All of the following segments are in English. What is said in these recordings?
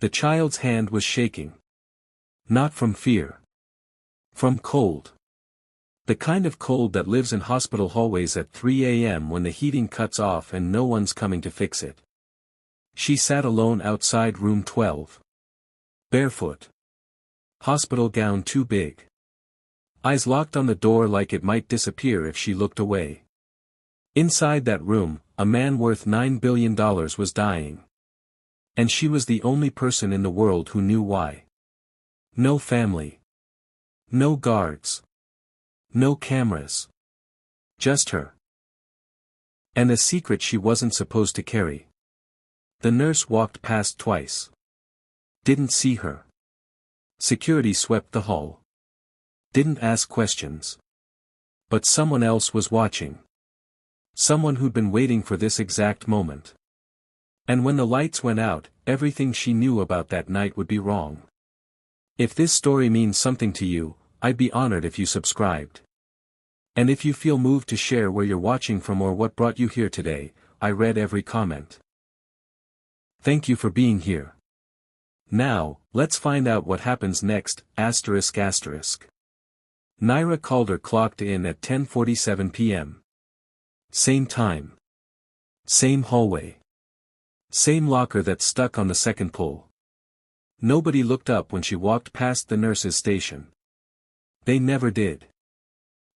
The child's hand was shaking. Not from fear. From cold. The kind of cold that lives in hospital hallways at 3 a.m. when the heating cuts off and no one's coming to fix it. She sat alone outside room 12. Barefoot. Hospital gown too big. Eyes locked on the door like it might disappear if she looked away. Inside that room, a man worth $9 billion was dying. And she was the only person in the world who knew why. No family. No guards. No cameras. Just her. And a secret she wasn't supposed to carry. The nurse walked past twice. Didn't see her. Security swept the hall. Didn't ask questions. But someone else was watching. Someone who'd been waiting for this exact moment. And when the lights went out, everything she knew about that night would be wrong. If this story means something to you, I'd be honored if you subscribed. And if you feel moved to share where you're watching from or what brought you here today, I read every comment. Thank you for being here. Now, let's find out what happens next, ***. Naira Calder clocked in at 10:47 p.m. Same time. Same hallway. Same locker that's stuck on the second pull. Nobody looked up when she walked past the nurse's station. They never did.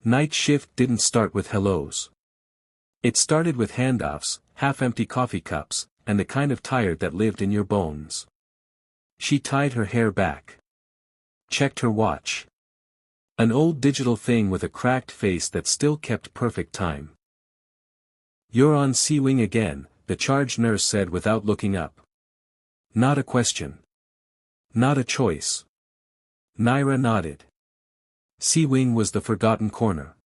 Night shift didn't start with hellos. It started with handoffs, half-empty coffee cups, and the kind of tired that lived in your bones. She tied her hair back. Checked her watch. An old digital thing with a cracked face that still kept perfect time. "You're on C-Wing again," the charge nurse said without looking up. Not a question. Not a choice. Naira nodded. C-Wing was the forgotten corner.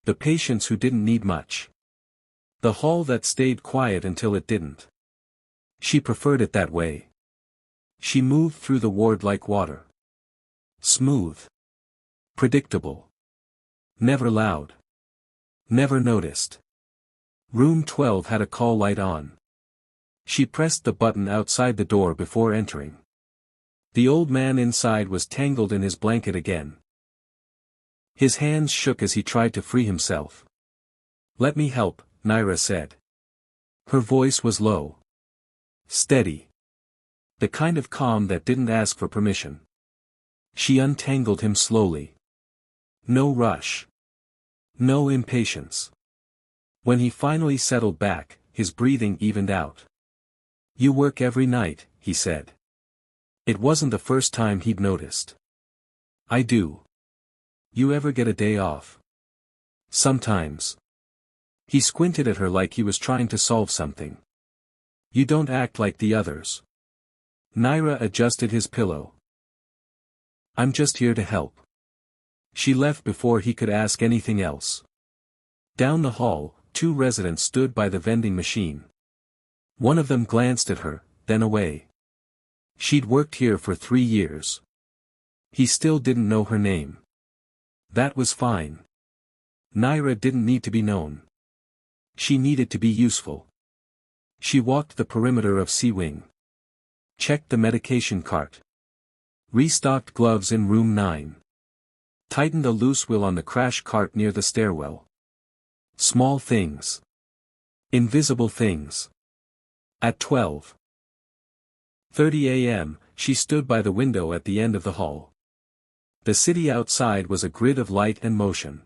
The patients who didn't need much. The hall that stayed quiet until it didn't. She preferred it that way. She moved through the ward like water. Smooth. Predictable. Never loud. Never noticed. Room 12 had a call light on. She pressed the button outside the door before entering. The old man inside was tangled in his blanket again. His hands shook as he tried to free himself. "Let me help," Naira said. Her voice was low. Steady. The kind of calm that didn't ask for permission. She untangled him slowly. No rush. No impatience. When he finally settled back, his breathing evened out. "You work every night," he said. It wasn't the first time he'd noticed. "I do. You ever get a day off?" "Sometimes." He squinted at her like he was trying to solve something. "You don't act like the others." Naira adjusted his pillow. "I'm just here to help." She left before he could ask anything else. Down the hall, two residents stood by the vending machine. One of them glanced at her, then away. She'd worked here for 3 years. He still didn't know her name. That was fine. Naira didn't need to be known. She needed to be useful. She walked the perimeter of C-Wing. Checked the medication cart. Restocked gloves in room 9. Tightened a loose wheel on the crash cart near the stairwell. Small things. Invisible things. At 12:30 a.m., she stood by the window at the end of the hall. The city outside was a grid of light and motion.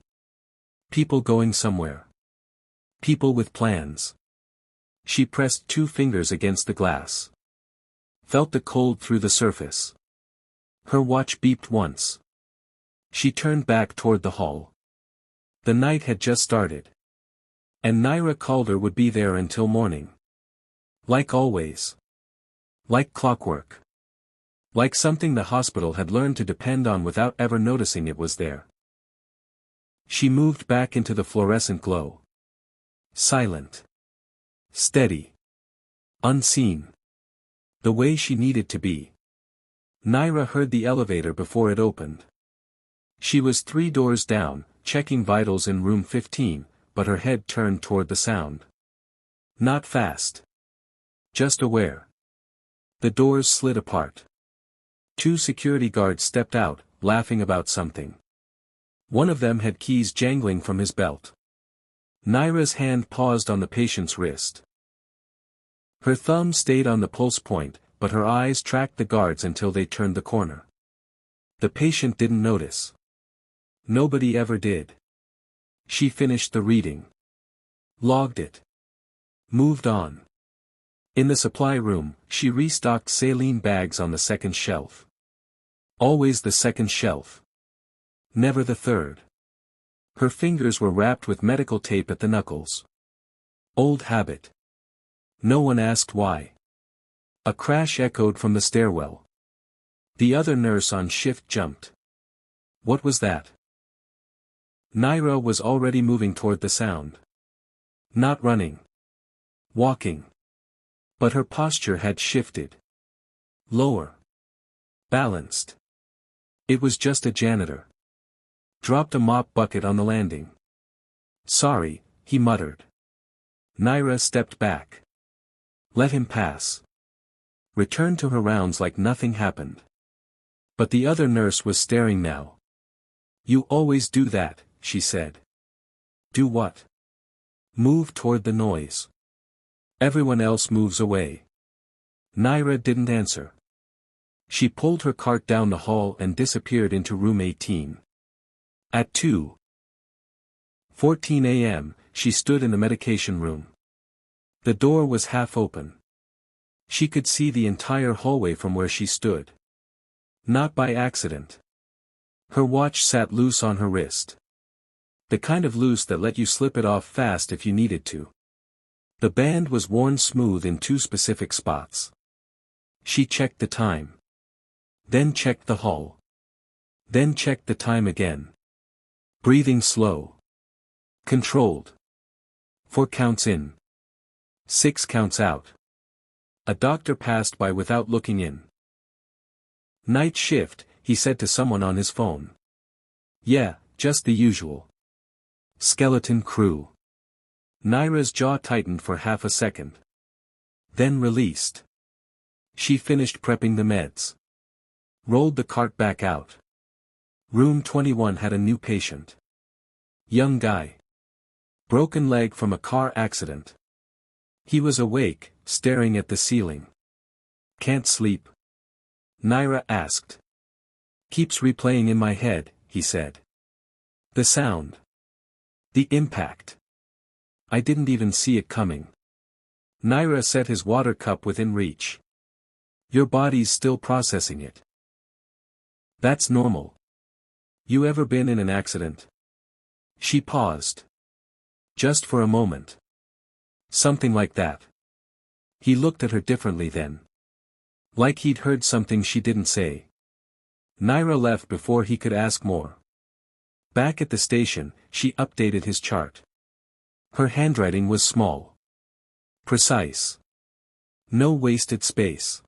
People going somewhere. People with plans. She pressed 2 fingers against the glass. Felt the cold through the surface. Her watch beeped once. She turned back toward the hall. The night had just started. And Naira Calder would be there until morning. Like always. Like clockwork. Like something the hospital had learned to depend on without ever noticing it was there. She moved back into the fluorescent glow. Silent. Steady. Unseen. The way she needed to be. Naira heard the elevator before it opened. She was 3 doors down, checking vitals in room 15, but her head turned toward the sound. Not fast. Just aware. The doors slid apart. Two security guards stepped out, laughing about something. One of them had keys jangling from his belt. Naira's hand paused on the patient's wrist. Her thumb stayed on the pulse point, but her eyes tracked the guards until they turned the corner. The patient didn't notice. Nobody ever did. She finished the reading. Logged it. Moved on. In the supply room, she restocked saline bags on the second shelf. Always the second shelf. Never the third. Her fingers were wrapped with medical tape at the knuckles. Old habit. No one asked why. A crash echoed from the stairwell. The other nurse on shift jumped. What was that? Naira was already moving toward the sound. Not running. Walking. But her posture had shifted. Lower. Balanced. It was just a janitor. Dropped a mop bucket on the landing. Sorry, he muttered. Naira stepped back. Let him pass. Returned to her rounds like nothing happened. But the other nurse was staring now. You always do that, she said. Do what? Move toward the noise. Everyone else moves away. Naira didn't answer. She pulled her cart down the hall and disappeared into room 18. At 2:14 a.m., she stood in the medication room. The door was half open. She could see the entire hallway from where she stood. Not by accident. Her watch sat loose on her wrist. The kind of loose that let you slip it off fast if you needed to. The band was worn smooth in two specific spots. She checked the time. Then checked the hall. Then checked the time again. Breathing slow. Controlled. 4 counts in. 6 counts out. A doctor passed by without looking in. Night shift, he said to someone on his phone. Yeah, just the usual. Skeleton crew. Naira's jaw tightened for half a second. Then released. She finished prepping the meds. Rolled the cart back out. Room 21 had a new patient. Young guy. Broken leg from a car accident. He was awake, staring at the ceiling. Can't sleep? Naira asked. Keeps replaying in my head, he said. The sound. The impact. I didn't even see it coming. Naira set his water cup within reach. Your body's still processing it. That's normal. You ever been in an accident? She paused. Just for a moment. Something like that. He looked at her differently then. Like he'd heard something she didn't say. Naira left before he could ask more. Back at the station, she updated his chart. Her handwriting was small. Precise. No wasted space.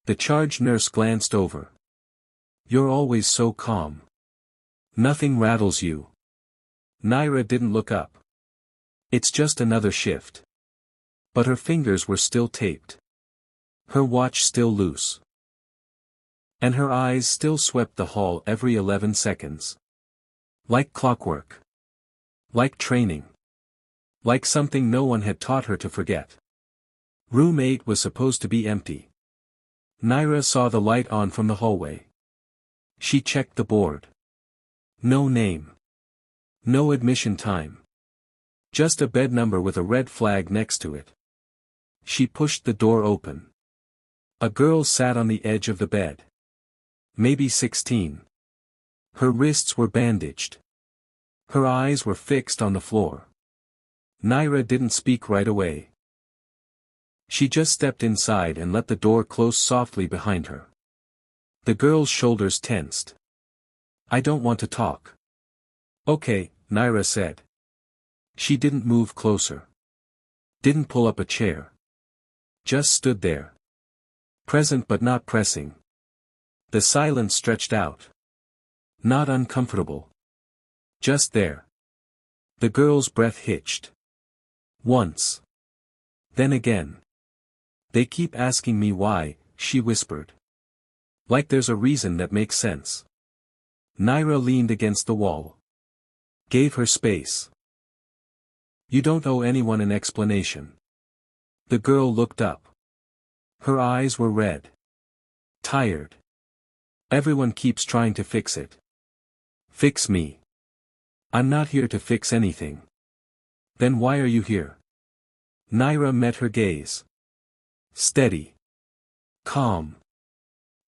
The charge nurse glanced over. You're always so calm. Nothing rattles you. Naira didn't look up. It's just another shift. But her fingers were still taped. Her watch still loose. And her eyes still swept the hall every 11 seconds. Like clockwork. Like training. Like something no one had taught her to forget. Room 8 was supposed to be empty. Naira saw the light on from the hallway. She checked the board. No name. No admission time. Just a bed number with a red flag next to it. She pushed the door open. A girl sat on the edge of the bed. Maybe 16. Her wrists were bandaged. Her eyes were fixed on the floor. Naira didn't speak right away. She just stepped inside and let the door close softly behind her. The girl's shoulders tensed. I don't want to talk. Okay, Naira said. She didn't move closer. Didn't pull up a chair. Just stood there. Present but not pressing. The silence stretched out. Not uncomfortable. Just there. The girl's breath hitched. Once. Then again. They keep asking me why, she whispered. Like there's a reason that makes sense. Naira leaned against the wall. Gave her space. You don't owe anyone an explanation. The girl looked up. Her eyes were red. Tired. Everyone keeps trying to fix it. Fix me. I'm not here to fix anything. Then why are you here? Naira met her gaze. Steady. Calm.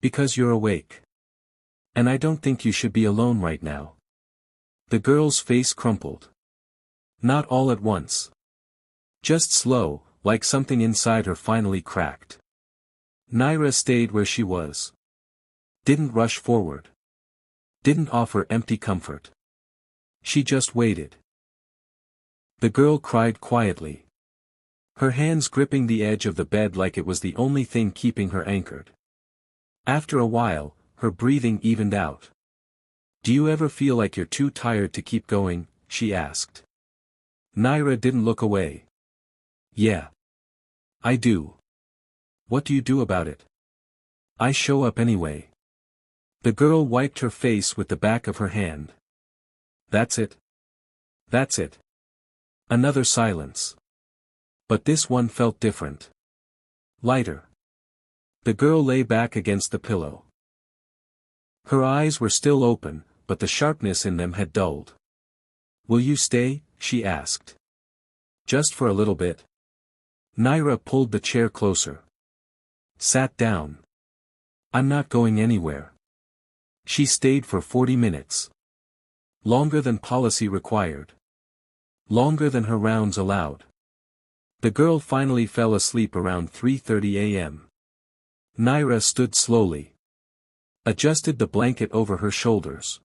Because you're awake. And I don't think you should be alone right now. The girl's face crumpled. Not all at once. Just slow, like something inside her finally cracked. Naira stayed where she was. Didn't rush forward. Didn't offer empty comfort. She just waited. The girl cried quietly. Her hands gripping the edge of the bed like it was the only thing keeping her anchored. After a while, her breathing evened out. Do you ever feel like you're too tired to keep going? She asked. Naira didn't look away. Yeah. I do. What do you do about it? I show up anyway. The girl wiped her face with the back of her hand. That's it. That's it. Another silence. But this one felt different. Lighter. The girl lay back against the pillow. Her eyes were still open, but the sharpness in them had dulled. Will you stay? She asked. Just for a little bit. Naira pulled the chair closer. Sat down. I'm not going anywhere. She stayed for 40 minutes. Longer than policy required. Longer than her rounds allowed. The girl finally fell asleep around 3:30 a.m. Naira stood slowly. Adjusted the blanket over her shoulders.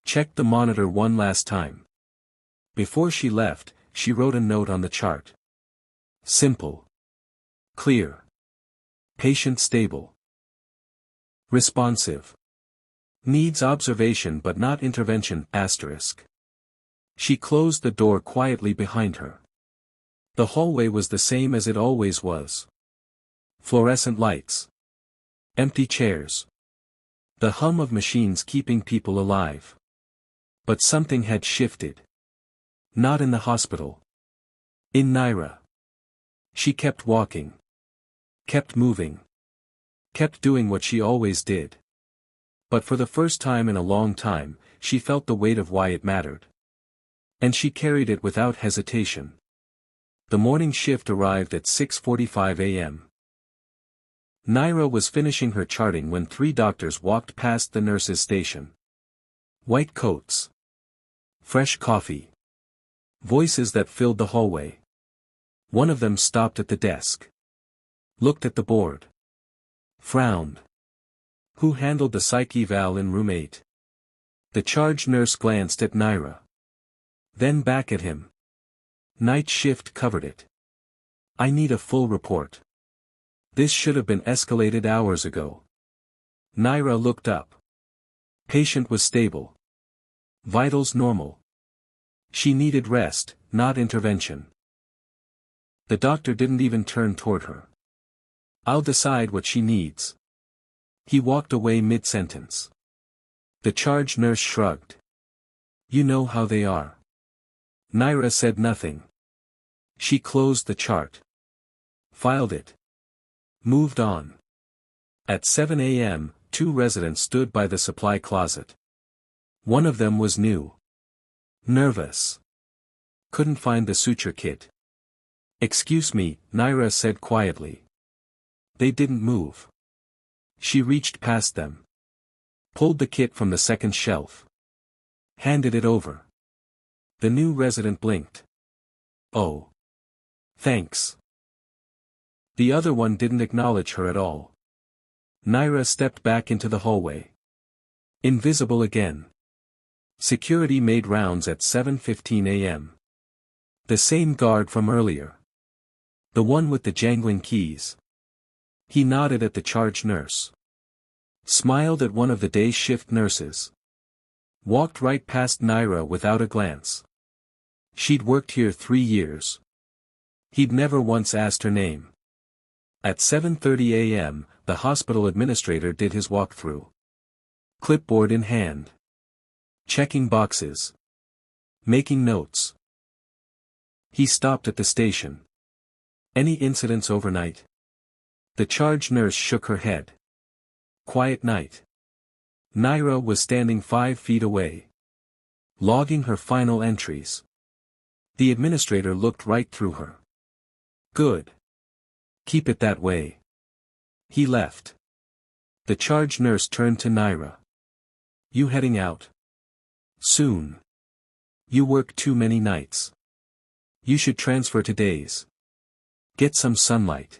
Checked the monitor one last time. Before she left, she wrote a note on the chart. Simple. Clear. Patient stable. Responsive. Needs observation but not intervention, asterisk. She closed the door quietly behind her. The hallway was the same as it always was. Fluorescent lights. Empty chairs. The hum of machines keeping people alive. But something had shifted. Not in the hospital. In Naira. She kept walking. Kept moving. Kept doing what she always did. But for the first time in a long time, she felt the weight of why it mattered. And she carried it without hesitation. The morning shift arrived at 6:45 a.m. Naira was finishing her charting when 3 doctors walked past the nurses' station. White coats. Fresh coffee. Voices that filled the hallway. One of them stopped at the desk. Looked at the board. Frowned. Who handled the psych eval in room 8? The charge nurse glanced at Naira. Then back at him. Night shift covered it. I need a full report. This should have been escalated hours ago. Naira looked up. Patient was stable. Vitals normal. She needed rest, not intervention. The doctor didn't even turn toward her. I'll decide what she needs. He walked away mid-sentence. The charge nurse shrugged. You know how they are. Naira said nothing. She closed the chart. Filed it. Moved on. At 7 a.m., 2 residents stood by the supply closet. One of them was new. Nervous. Couldn't find the suture kit. Excuse me, Naira said quietly. They didn't move. She reached past them. Pulled the kit from the second shelf. Handed it over. The new resident blinked. Oh. Thanks. The other one didn't acknowledge her at all. Naira stepped back into the hallway. Invisible again. Security made rounds at 7:15 a.m. The same guard from earlier. The one with the jangling keys. He nodded at the charge nurse. Smiled at one of the day shift nurses. Walked right past Naira without a glance. She'd worked here 3 years. He'd never once asked her name. At 7:30 a.m., the hospital administrator did his walkthrough. Clipboard in hand. Checking boxes. Making notes. He stopped at the station. Any incidents overnight? The charge nurse shook her head. Quiet night. Naira was standing 5 feet away, logging her final entries. The administrator looked right through her. Good. Keep it that way. He left. The charge nurse turned to Naira. You heading out? Soon. You work too many nights. You should transfer to days. Get some sunlight.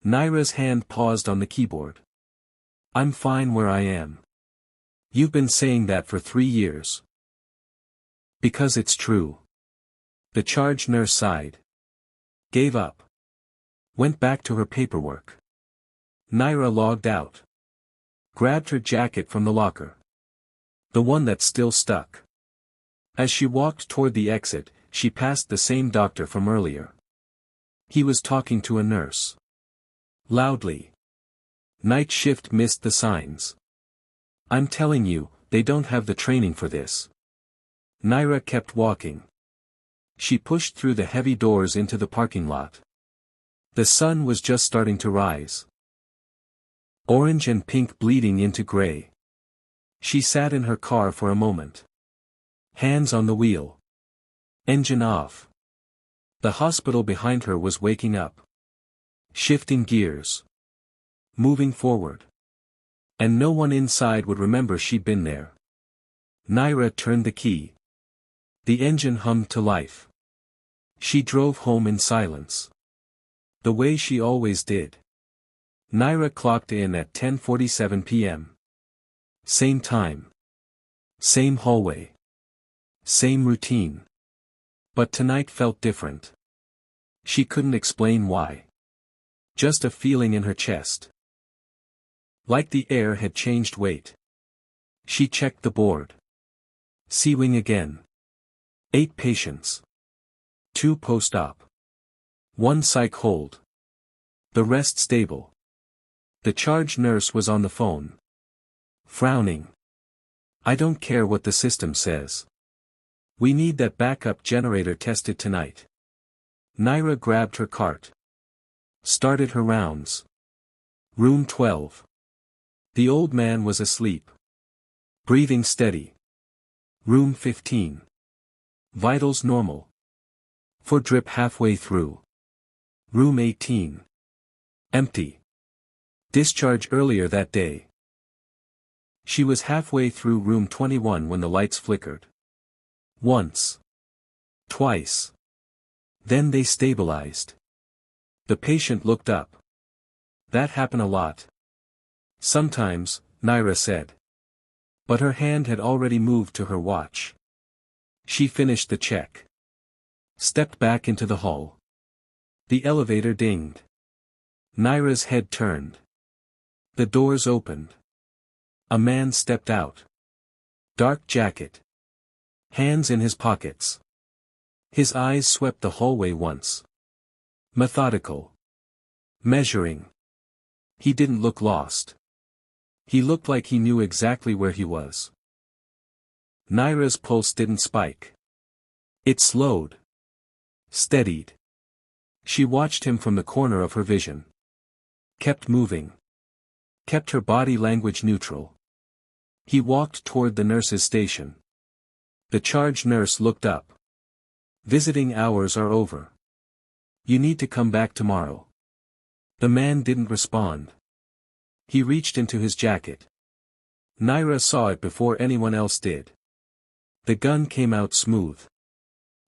Naira's hand paused on the keyboard. I'm fine where I am. You've been saying that for 3 years. Because it's true. The charge nurse sighed. Gave up. Went back to her paperwork. Naira logged out. Grabbed her jacket from the locker. The one that still stuck. As she walked toward the exit, she passed the same doctor from earlier. He was talking to a nurse. Loudly. Night shift missed the signs. I'm telling you, they don't have the training for this. Naira kept walking. She pushed through the heavy doors into the parking lot. The sun was just starting to rise. Orange and pink bleeding into gray. She sat in her car for a moment. Hands on the wheel. Engine off. The hospital behind her was waking up. Shifting gears. Moving forward. And no one inside would remember she'd been there. Naira turned the key. The engine hummed to life. She drove home in silence. The way she always did. Naira clocked in at 10:47 p.m. Same time. Same hallway. Same routine. But tonight felt different. She couldn't explain why. Just a feeling in her chest. Like the air had changed weight. She checked the board. C-wing again. 8 patients. 2 post-op. 1 psych hold. The rest stable. The charge nurse was on the phone. Frowning. I don't care what the system says. We need that backup generator tested tonight. Naira grabbed her cart. Started her rounds. Room 12. The old man was asleep. Breathing steady. Room 15. Vitals normal. For drip halfway through. Room 18. Empty. Discharge earlier that day. She was halfway through room 21 when the lights flickered. Once. Twice. Then they stabilized. The patient looked up. That happened a lot. Sometimes, Naira said. But her hand had already moved to her watch. She finished the check. Stepped back into the hall. The elevator dinged. Naira's head turned. The doors opened. A man stepped out. Dark jacket. Hands in his pockets. His eyes swept the hallway once. Methodical. Measuring. He didn't look lost. He looked like he knew exactly where he was. Naira's pulse didn't spike. It slowed. Steadied. She watched him from the corner of her vision. Kept moving. Kept her body language neutral. He walked toward the nurse's station. The charge nurse looked up. Visiting hours are over. You need to come back tomorrow. The man didn't respond. He reached into his jacket. Naira saw it before anyone else did. The gun came out smooth.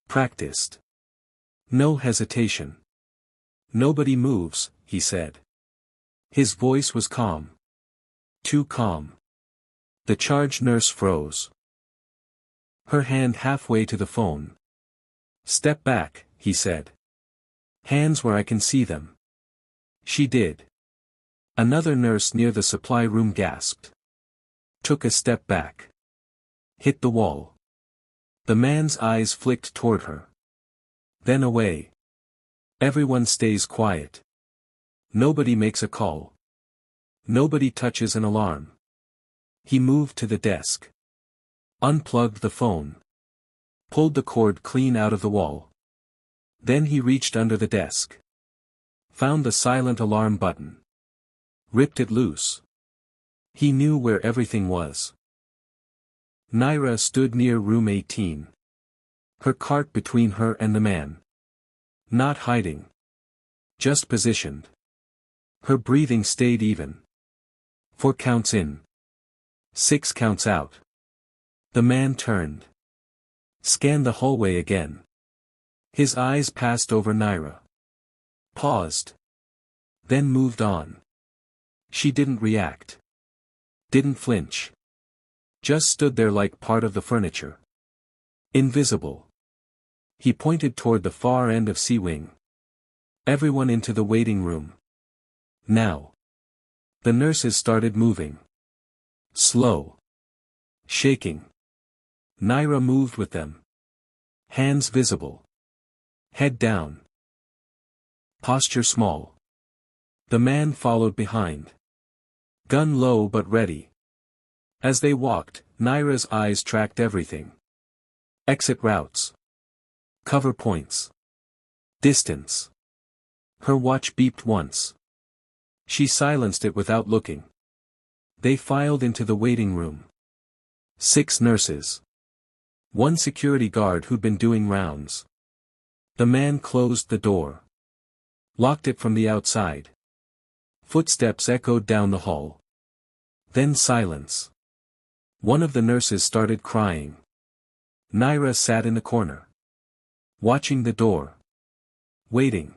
Practiced. No hesitation. Nobody moves, he said. His voice was calm. Too calm. The charge nurse froze. Her hand halfway to the phone. Step back, he said. Hands where I can see them. She did. Another nurse near the supply room gasped. Took a step back. Hit the wall. The man's eyes flicked toward her. Then away. Everyone stays quiet. Nobody makes a call. Nobody touches an alarm. He moved to the desk. Unplugged the phone. Pulled the cord clean out of the wall. Then he reached under the desk. Found the silent alarm button. Ripped it loose. He knew where everything was. Naira stood near room 18. Her cart between her and the man. Not hiding. Just positioned. Her breathing stayed even. 4 counts in. 6 counts out. The man turned. Scanned the hallway again. His eyes passed over Naira. Paused. Then moved on. She didn't react. Didn't flinch. Just stood there like part of the furniture. Invisible. He pointed toward the far end of C-Wing. Everyone into the waiting room. Now. The nurses started moving. Slow. Shaking. Naira moved with them. Hands visible. Head down. Posture small. The man followed behind. Gun low but ready. As they walked, Naira's eyes tracked everything. Exit routes. Cover points. Distance. Her watch beeped once. She silenced it without looking. They filed into the waiting room. 6 nurses. 1 security guard who'd been doing rounds. The man closed the door. Locked it from the outside. Footsteps echoed down the hall. Then silence. One of the nurses started crying. Naira sat in the corner. Watching the door. Waiting.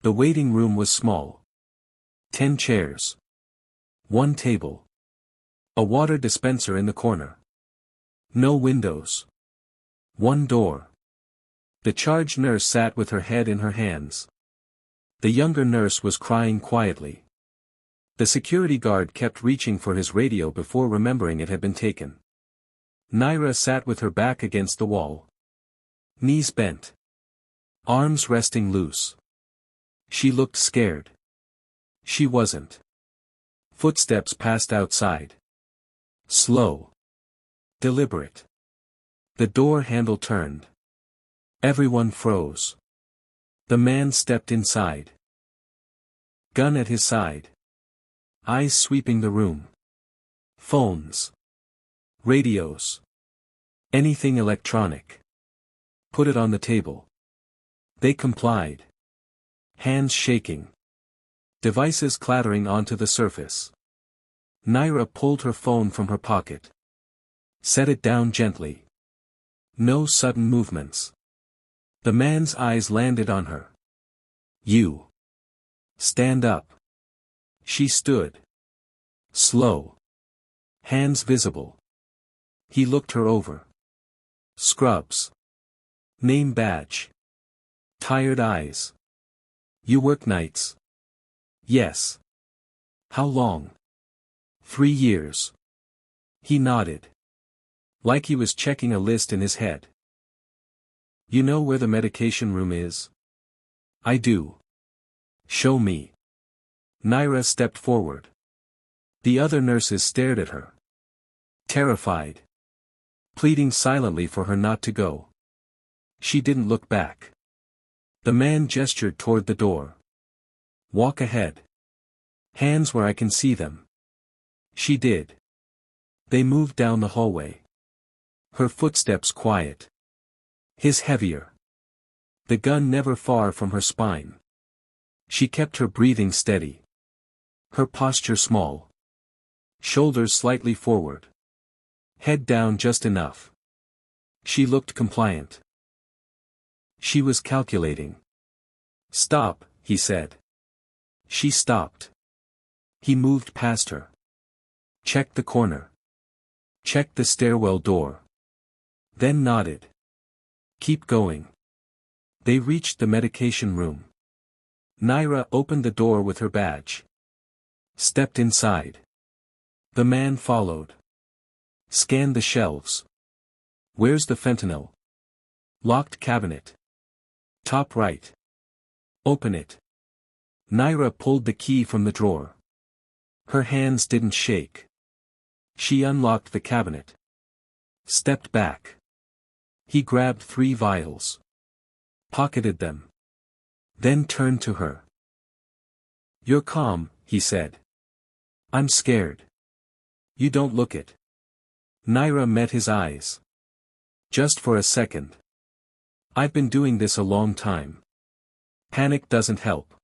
The waiting room was small. 10 chairs. 1 table. A water dispenser in the corner. No windows. 1 door. The charge nurse sat with her head in her hands. The younger nurse was crying quietly. The security guard kept reaching for his radio before remembering it had been taken. Naira sat with her back against the wall. Knees bent. Arms resting loose. She looked scared. She wasn't. Footsteps passed outside. Slow. Deliberate. The door handle turned. Everyone froze. The man stepped inside. Gun at his side. Eyes sweeping the room. Phones. Radios. Anything electronic. Put it on the table. They complied. Hands shaking. Devices clattering onto the surface. Naira pulled her phone from her pocket. Set it down gently. No sudden movements. The man's eyes landed on her. You. Stand up. She stood. Slow. Hands visible. He looked her over. Scrubs. Name badge. Tired eyes. You work nights? Yes. How long? 3 years. He nodded. Like he was checking a list in his head. You know where the medication room is? I do. Show me. Naira stepped forward. The other nurses stared at her. Terrified. Pleading silently for her not to go. She didn't look back. The man gestured toward the door. Walk ahead. Hands where I can see them. She did. They moved down the hallway. Her footsteps quiet. His heavier. The gun never far from her spine. She kept her breathing steady. Her posture small. Shoulders slightly forward. Head down just enough. She looked compliant. She was calculating. Stop, he said. She stopped. He moved past her. Checked the corner. Checked the stairwell door. Then nodded. Keep going. They reached the medication room. Naira opened the door with her badge. Stepped inside. The man followed. Scanned the shelves. Where's the fentanyl? Locked cabinet. Top right. Open it. Naira pulled the key from the drawer. Her hands didn't shake. She unlocked the cabinet. Stepped back. He grabbed 3 vials. Pocketed them. Then turned to her. "You're calm," he said. "I'm scared. You don't look it." Naira met his eyes. "Just for a second. I've been doing this a long time. Panic doesn't help."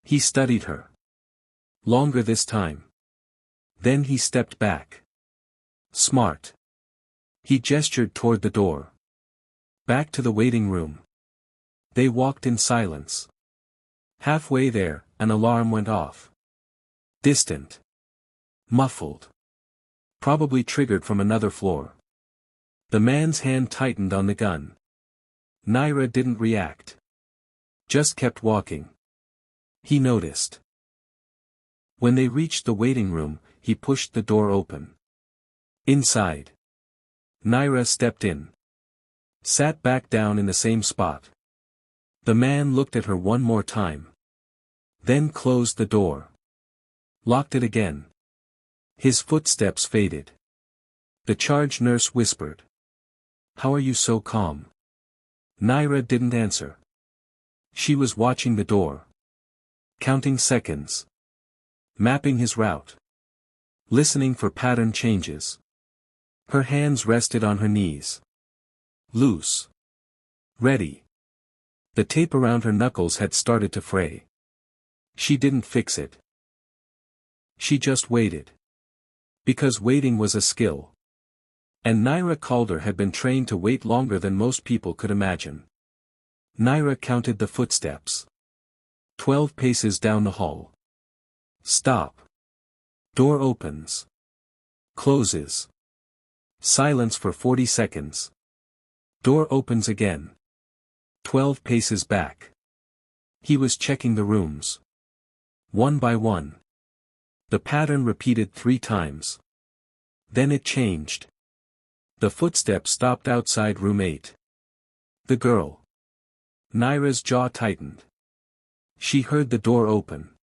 He studied her. "Longer this time." Then he stepped back. "Smart." He gestured toward the door. "Back to the waiting room." They walked in silence. Halfway there, an alarm went off. Distant. Muffled. Probably triggered from another floor. The man's hand tightened on the gun. Naira didn't react. Just kept walking. He noticed. When they reached the waiting room, he pushed the door open. Inside. Naira stepped in. Sat back down in the same spot. The man looked at her one more time. Then closed the door. Locked it again. His footsteps faded. The charge nurse whispered. "How are you so calm?" Naira didn't answer. She was watching the door. Counting seconds. Mapping his route. Listening for pattern changes. Her hands rested on her knees. Loose. Ready. The tape around her knuckles had started to fray. She didn't fix it. She just waited. Because waiting was a skill. And Naira Calder had been trained to wait longer than most people could imagine. Naira counted the footsteps. 12 paces down the hall. Stop. Door opens. Closes. Silence for 40 seconds. Door opens again. 12 paces back. He was checking the rooms. One by one. The pattern repeated 3 times. Then it changed. The footsteps stopped outside room 8. The girl. Naira's jaw tightened. She heard the door open.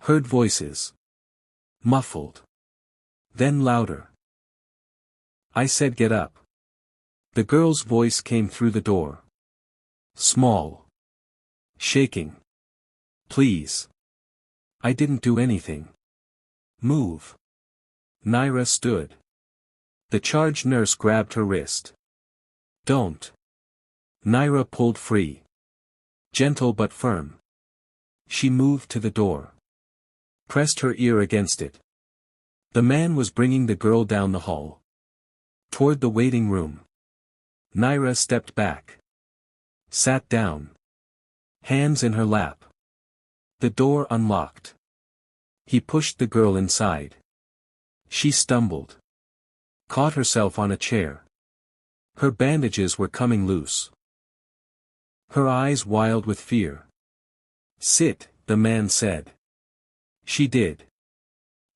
Heard voices. Muffled. Then louder. "I said get up." The girl's voice came through the door. Small. Shaking. "Please. I didn't do anything. Move." Naira stood. The charge nurse grabbed her wrist. "Don't." Naira pulled free. Gentle but firm. She moved to the door. Pressed her ear against it. The man was bringing the girl down the hall. Toward the waiting room. Naira stepped back. Sat down. Hands in her lap. The door unlocked. He pushed the girl inside. She stumbled. Caught herself on a chair. Her bandages were coming loose. Her eyes wild with fear. "Sit," the man said. She did.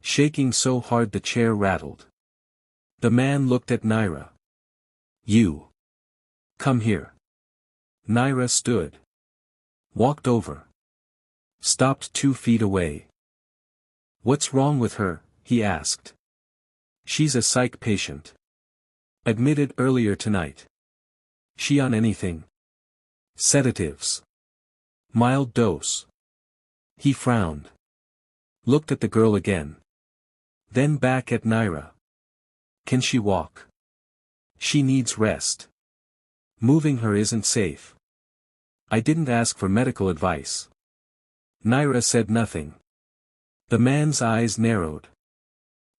Shaking so hard the chair rattled. The man looked at Naira. "You. Come here." Naira stood. Walked over. Stopped 2 feet away. "What's wrong with her?" he asked. "She's a psych patient. Admitted earlier tonight." "She on anything?" "Sedatives. Mild dose." He frowned. Looked at the girl again. Then back at Naira. "Can she walk?" "She needs rest. Moving her isn't safe." "I didn't ask for medical advice." Naira said nothing. The man's eyes narrowed.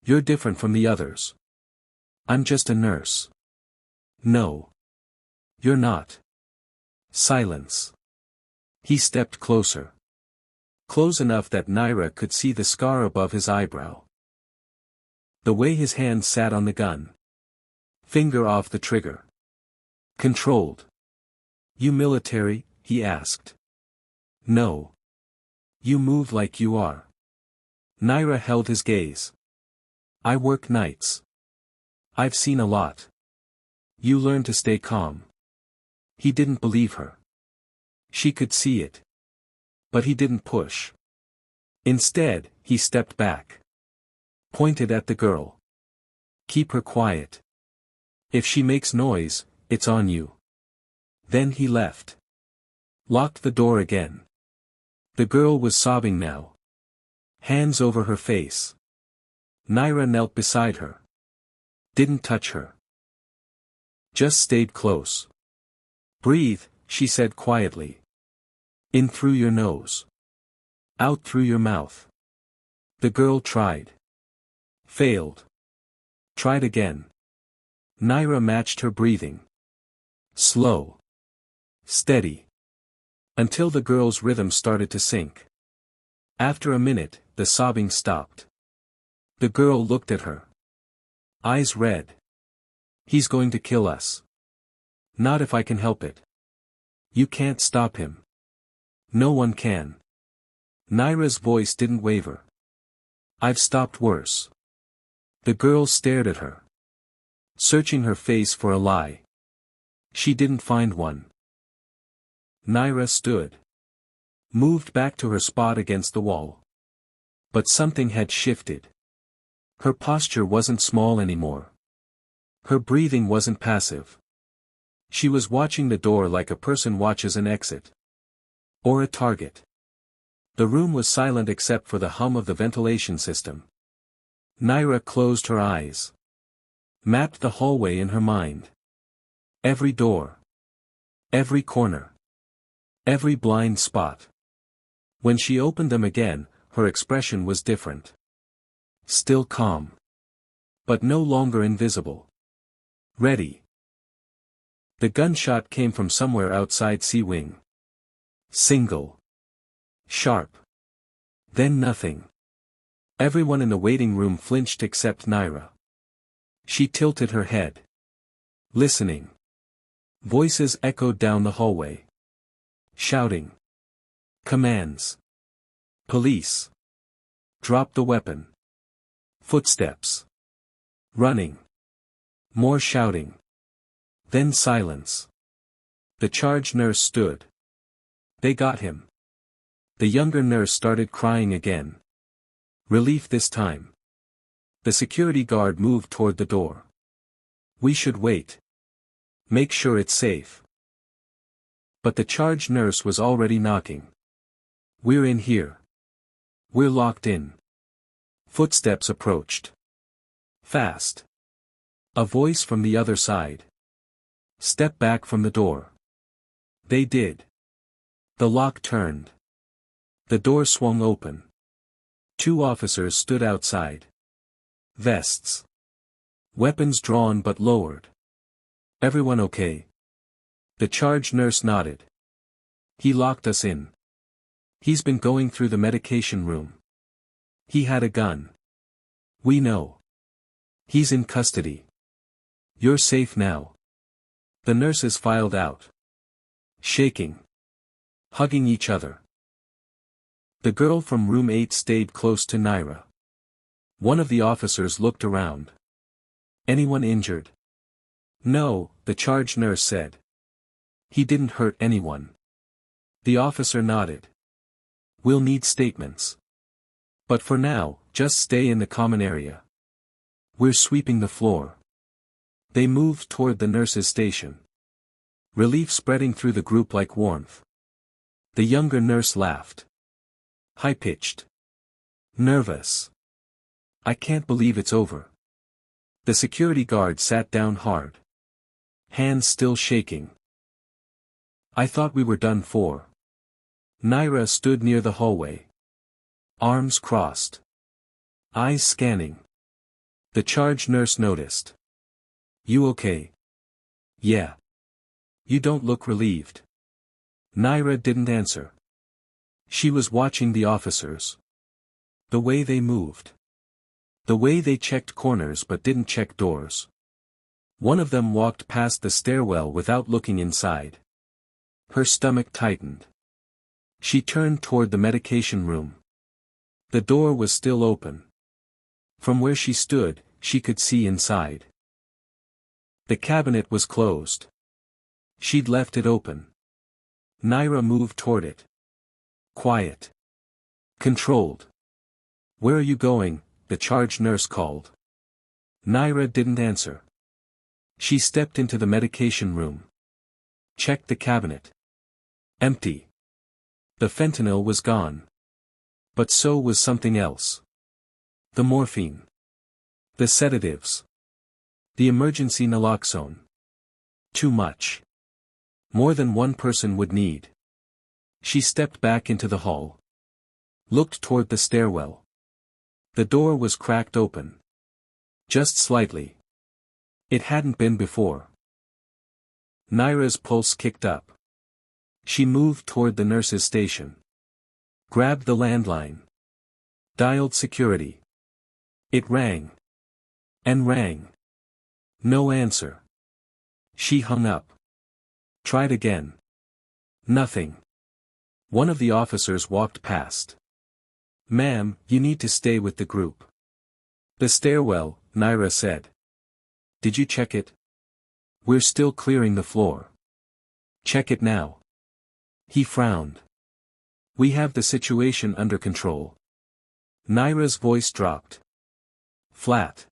"You're different from the others." "I'm just a nurse." "No. You're not." Silence. He stepped closer. Close enough that Naira could see the scar above his eyebrow. The way his hand sat on the gun. Finger off the trigger. Controlled. "You military?" he asked. "No. You move like you are." Naira held his gaze. "I work nights. I've seen a lot. You learn to stay calm." He didn't believe her. She could see it. But he didn't push. Instead, he stepped back. Pointed at the girl. Keep her quiet. If she makes noise, it's on you. Then he left. Locked the door again. The girl was sobbing now. Hands over her face. Naira knelt beside her. Didn't touch her. Just stayed close. Breathe, she said quietly. In through your nose. Out through your mouth. The girl tried. Failed. Tried again. Naira matched her breathing. Slow. Steady. Until the girl's rhythm started to sink. After a minute, the sobbing stopped. The girl looked at her. Eyes red. He's going to kill us. Not if I can help it. You can't stop him. No one can. Naira's voice didn't waver. I've stopped worse. The girl stared at her. Searching her face for a lie. She didn't find one. Naira stood. Moved back to her spot against the wall. But something had shifted. Her posture wasn't small anymore. Her breathing wasn't passive. She was watching the door like a person watches an exit. Or a target. The room was silent except for the hum of the ventilation system. Naira closed her eyes. Mapped the hallway in her mind. Every door. Every corner. Every blind spot. When she opened them again, her expression was different. Still calm. But no longer invisible. Ready. The gunshot came from somewhere outside C-Wing. Single. Sharp. Then nothing. Everyone in the waiting room flinched except Naira. She tilted her head. Listening. Voices echoed down the hallway. Shouting. Commands. Police. Drop the weapon. Footsteps. Running. More shouting. Then silence. The charge nurse stood. They got him. The younger nurse started crying again. Relief this time. The security guard moved toward the door. We should wait. Make sure it's safe. But the charge nurse was already knocking. We're in here. We're locked in. Footsteps approached. Fast. A voice from the other side. Step back from the door. They did. The lock turned. The door swung open. 2 officers stood outside. Vests. Weapons drawn but lowered. Everyone okay? The charge nurse nodded. He locked us in. He's been going through the medication room. He had a gun. We know. He's in custody. You're safe now. The nurses filed out. Shaking. Hugging each other. The girl from room 8 stayed close to Naira. One of the officers looked around. Anyone injured? No, the charge nurse said. He didn't hurt anyone. The officer nodded. We'll need statements. But for now, just stay in the common area. We're sweeping the floor. They moved toward the nurses' station. Relief spreading through the group like warmth. The younger nurse laughed. High-pitched. Nervous. I can't believe it's over. The security guard sat down hard. Hands still shaking. I thought we were done for. Naira stood near the hallway. Arms crossed. Eyes scanning. The charge nurse noticed. You okay? Yeah. You don't look relieved. Naira didn't answer. She was watching the officers. The way they moved. The way they checked corners but didn't check doors. One of them walked past the stairwell without looking inside. Her stomach tightened. She turned toward the medication room. The door was still open. From where she stood, she could see inside. The cabinet was closed. She'd left it open. Naira moved toward it. Quiet. Controlled. "Where are you going?" the charge nurse called. Naira didn't answer. She stepped into the medication room. Checked the cabinet. Empty. The fentanyl was gone. But so was something else. The morphine. The sedatives. The emergency naloxone. Too much. More than one person would need. She stepped back into the hall. Looked toward the stairwell. The door was cracked open. Just slightly. It hadn't been before. Naira's pulse kicked up. She moved toward the nurse's station. Grabbed the landline. Dialed security. It rang. And rang. No answer. She hung up. Tried again. Nothing. One of the officers walked past. "Ma'am, you need to stay with the group." "The stairwell," Naira said. "Did you check it?" "We're still clearing the floor." "Check it now." He frowned. "We have the situation under control." Naira's voice dropped. Flat.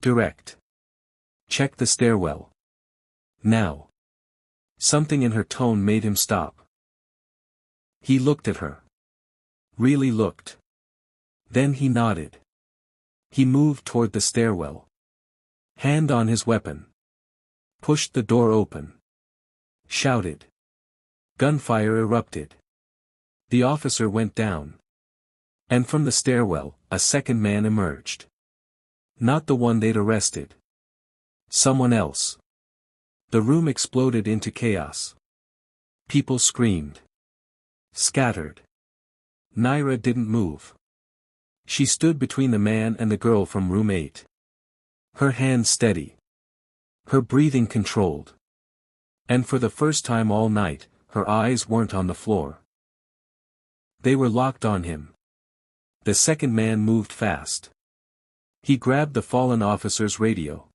Direct. "Check the stairwell. Now." Something in her tone made him stop. He looked at her. Really looked. Then he nodded. He moved toward the stairwell. Hand on his weapon. Pushed the door open. Shouted. Gunfire erupted. The officer went down. And from the stairwell, a second man emerged. Not the one they'd arrested. Someone else. The room exploded into chaos. People screamed. Scattered. Naira didn't move. She stood between the man and the girl from room 8. Her hands steady. Her breathing controlled. And for the first time all night, her eyes weren't on the floor. They were locked on him. The second man moved fast. He grabbed the fallen officer's radio.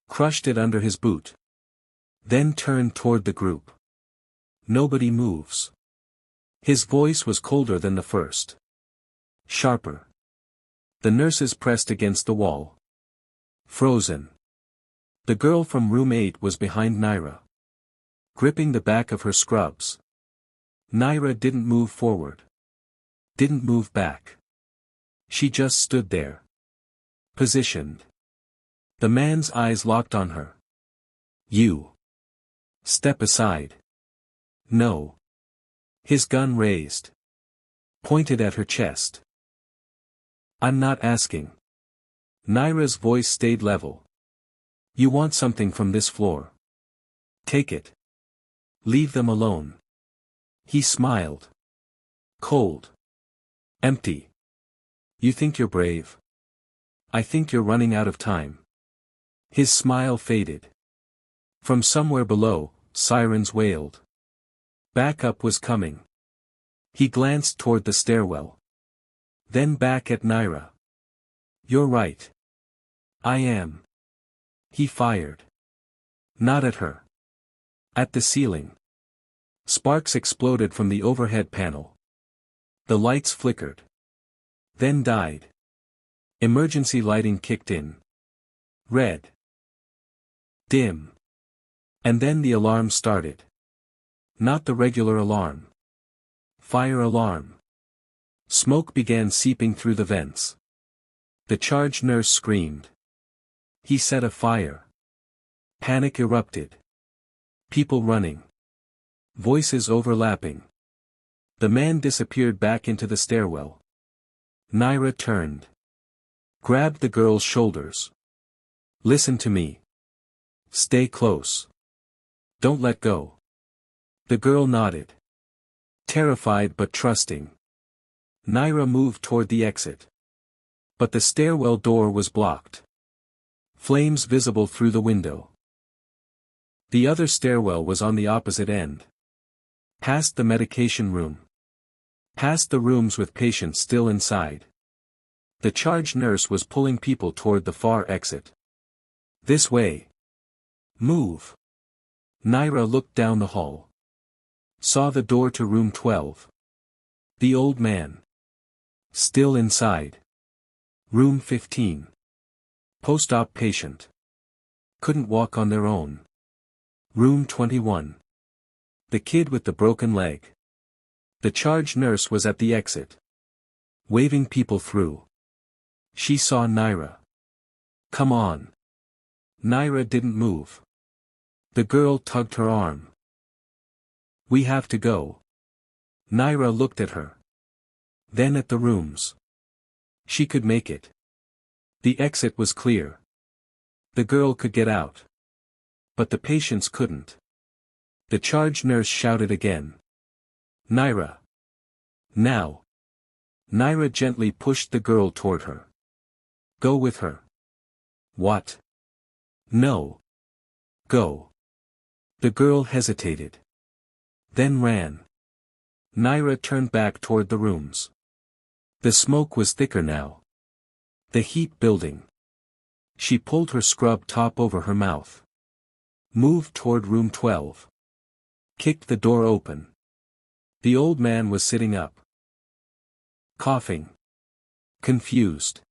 Crushed it under his boot. Then turned toward the group. Nobody moves. His voice was colder than the first. Sharper. The nurses pressed against the wall. Frozen. The girl from room 8 was behind Naira. Gripping the back of her scrubs. Naira didn't move forward. Didn't move back. She just stood there. Positioned. The man's eyes locked on her. "You. Step aside." "No." His gun raised. Pointed at her chest. "I'm not asking." Naira's voice stayed level. "You want something from this floor. Take it. Leave them alone." He smiled. Cold. Empty. "You think you're brave? I think you're running out of time." His smile faded. From somewhere below, sirens wailed. Backup was coming. He glanced toward the stairwell. Then back at Naira. "You're right. I am." He fired. Not at her. At the ceiling. Sparks exploded from the overhead panel. The lights flickered. Then died. Emergency lighting kicked in. Red. Dim. And then the alarm started. Not the regular alarm. Fire alarm. Smoke began seeping through the vents. The charge nurse screamed. He set a fire. Panic erupted. People running. Voices overlapping. The man disappeared back into the stairwell. Naira turned. Grabbed the girl's shoulders. "Listen to me. Stay close. Don't let go." The girl nodded. Terrified but trusting. Naira moved toward the exit. But the stairwell door was blocked. Flames visible through the window. The other stairwell was on the opposite end. Past the medication room. Past the rooms with patients still inside. The charge nurse was pulling people toward the far exit. "This way. Move." Naira looked down the hall. Saw the door to room 12. The old man. Still inside. Room 15. Post-op patient. Couldn't walk on their own. Room 21. The kid with the broken leg. The charge nurse was at the exit, waving people through. She saw Naira. Come on. Naira didn't move. The girl tugged her arm. We have to go. Naira looked at her. Then at the rooms. She could make it. The exit was clear. The girl could get out. But the patients couldn't. The charge nurse shouted again. Naira. Now. Naira gently pushed the girl toward her. Go with her. What? No. Go. The girl hesitated. Then ran. Naira turned back toward the rooms. The smoke was thicker now. The heat building. She pulled her scrub top over her mouth. Moved toward room 12. Kicked the door open. The old man was sitting up. Coughing. Confused.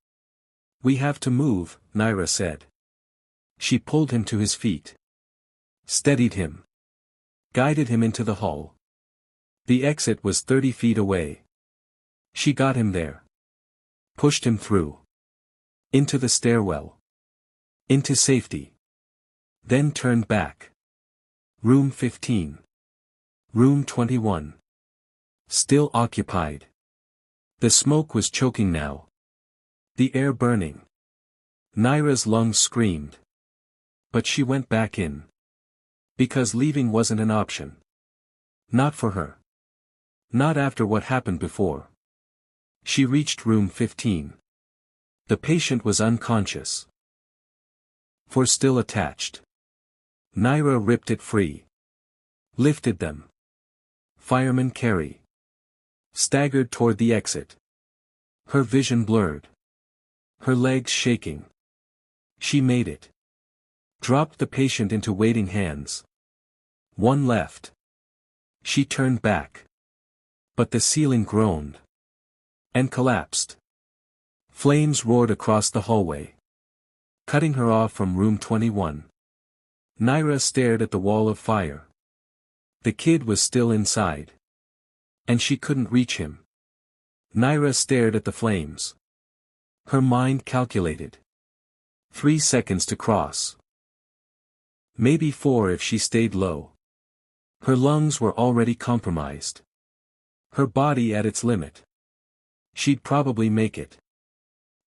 We have to move, Naira said. She pulled him to his feet. Steadied him. Guided him into the hall. The exit was 30 feet away. She got him there. Pushed him through. Into the stairwell. Into safety. Then turned back. Room 15. Room 21. Still occupied. The smoke was choking now. The air burning. Naira's lungs screamed. But she went back in. Because leaving wasn't an option. Not for her. Not after what happened before. She reached room 15. The patient was unconscious. For still attached. Naira ripped it free. Lifted them. Fireman Carey. Staggered toward the exit. Her vision blurred. Her legs shaking. She made it. Dropped the patient into waiting hands. One left. She turned back. But the ceiling groaned. And collapsed. Flames roared across the hallway. Cutting her off from room 21. Naira stared at the wall of fire. The kid was still inside. And she couldn't reach him. Naira stared at the flames. Her mind calculated. 3 seconds to cross. Maybe 4 if she stayed low. Her lungs were already compromised. Her body at its limit. She'd probably make it.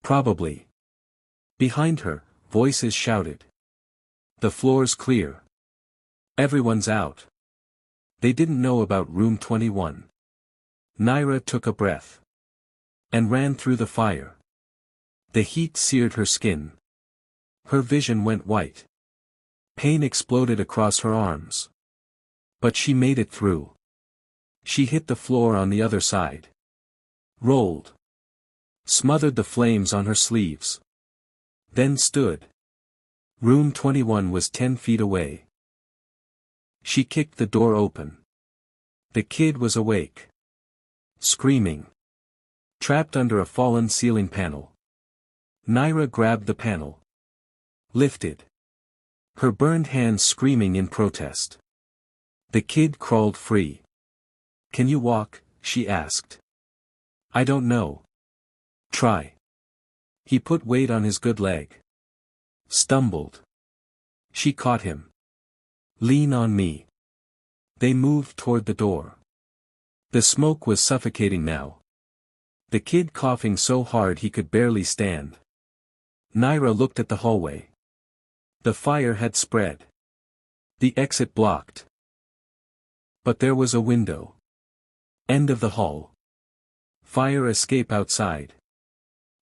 Probably. Behind her, voices shouted. The floor's clear. Everyone's out. They didn't know about room 21. Naira took a breath. And ran through the fire. The heat seared her skin. Her vision went white. Pain exploded across her arms. But she made it through. She hit the floor on the other side. Rolled. Smothered the flames on her sleeves. Then stood. Room 21 was 10 feet away. She kicked the door open. The kid was awake. Screaming. Trapped under a fallen ceiling panel. Naira grabbed the panel. Lifted. Her burned hands screaming in protest. The kid crawled free. Can you walk? She asked. I don't know. Try. He put weight on his good leg. Stumbled. She caught him. Lean on me. They moved toward the door. The smoke was suffocating now. The kid coughing so hard he could barely stand. Naira looked at the hallway. The fire had spread. The exit blocked. But there was a window. End of the hall. Fire escape outside.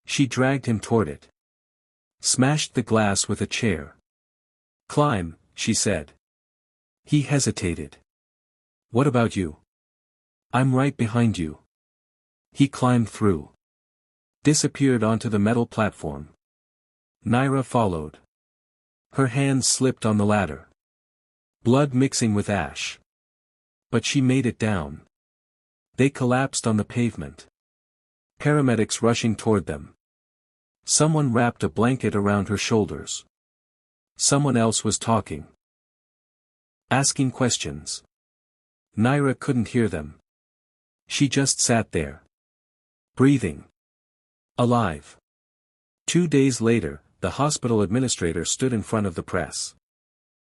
She dragged him toward it. Smashed the glass with a chair. Climb, she said. He hesitated. What about you? I'm right behind you. He climbed through. Disappeared onto the metal platform. Naira followed. Her hands slipped on the ladder. Blood mixing with ash. But she made it down. They collapsed on the pavement. Paramedics rushing toward them. Someone wrapped a blanket around her shoulders. Someone else was talking. Asking questions. Naira couldn't hear them. She just sat there. Breathing. Alive. 2 days later, the hospital administrator stood in front of the press.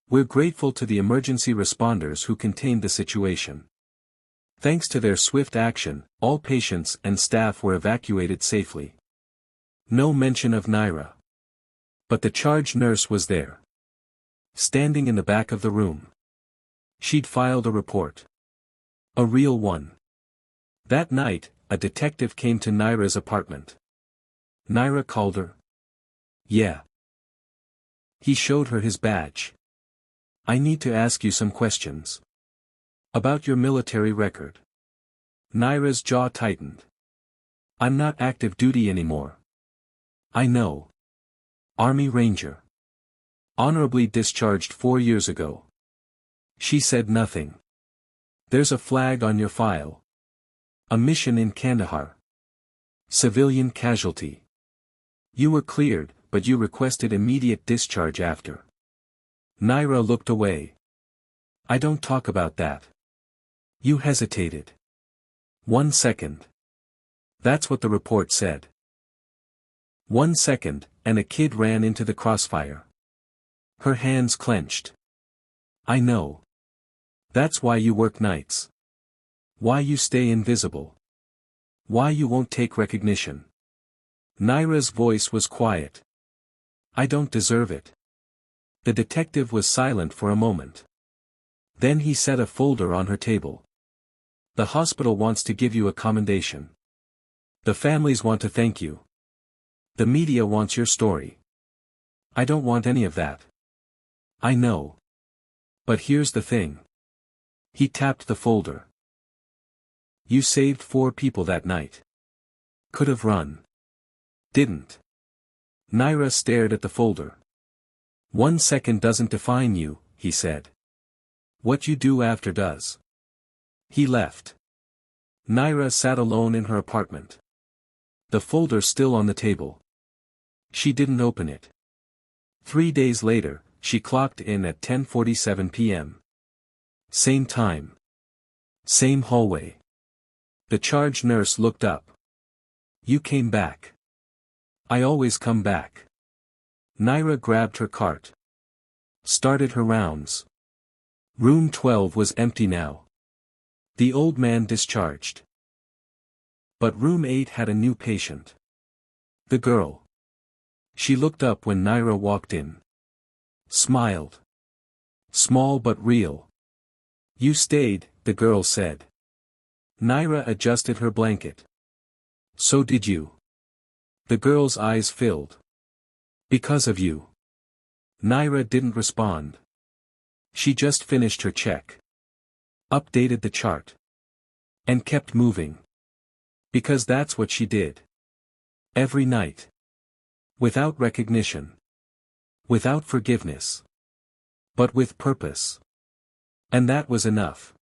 "We're grateful to the emergency responders who contained the situation. Thanks to their swift action, all patients and staff were evacuated safely." No mention of Naira. But the charge nurse was there. Standing in the back of the room. She'd filed a report. A real one. That night, a detective came to Naira's apartment. Naira called her. Yeah. He showed her his badge. "I need to ask you some questions. About your military record." Naira's jaw tightened. "I'm not active duty anymore." "I know. Army Ranger. Honorably discharged 4 years ago." She said nothing. "There's a flag on your file. A mission in Kandahar. Civilian casualty. You were cleared, but you requested immediate discharge after." Naira looked away. "I don't talk about that." "You hesitated. 1 second. That's what the report said." 1 second, and a kid ran into the crossfire. Her hands clenched. "I know. That's why you work nights. Why you stay invisible. Why you won't take recognition." Naira's voice was quiet. "I don't deserve it." The detective was silent for a moment. Then he set a folder on her table. "The hospital wants to give you a commendation. The families want to thank you. The media wants your story. I don't want any of that. I know. But here's the thing." He tapped the folder. "You saved 4 people that night. Could have run. Didn't." Naira stared at the folder. 1 second doesn't define you," he said. "What you do after does." He left. Naira sat alone in her apartment. The folder still on the table. She didn't open it. 3 days later, she clocked in at 10:47 p.m. Same time. Same hallway. The charge nurse looked up. "You came back." "I always come back." Naira grabbed her cart. Started her rounds. Room 12 was empty now. The old man discharged. But room 8 had a new patient. The girl. She looked up when Naira walked in. Smiled. Small but real. "You stayed," the girl said. Naira adjusted her blanket. "So did you." The girl's eyes filled. "Because of you." Naira didn't respond. She just finished her check. Updated the chart. And kept moving. Because that's what she did. Every night. Without recognition. Without forgiveness. But with purpose. And that was enough.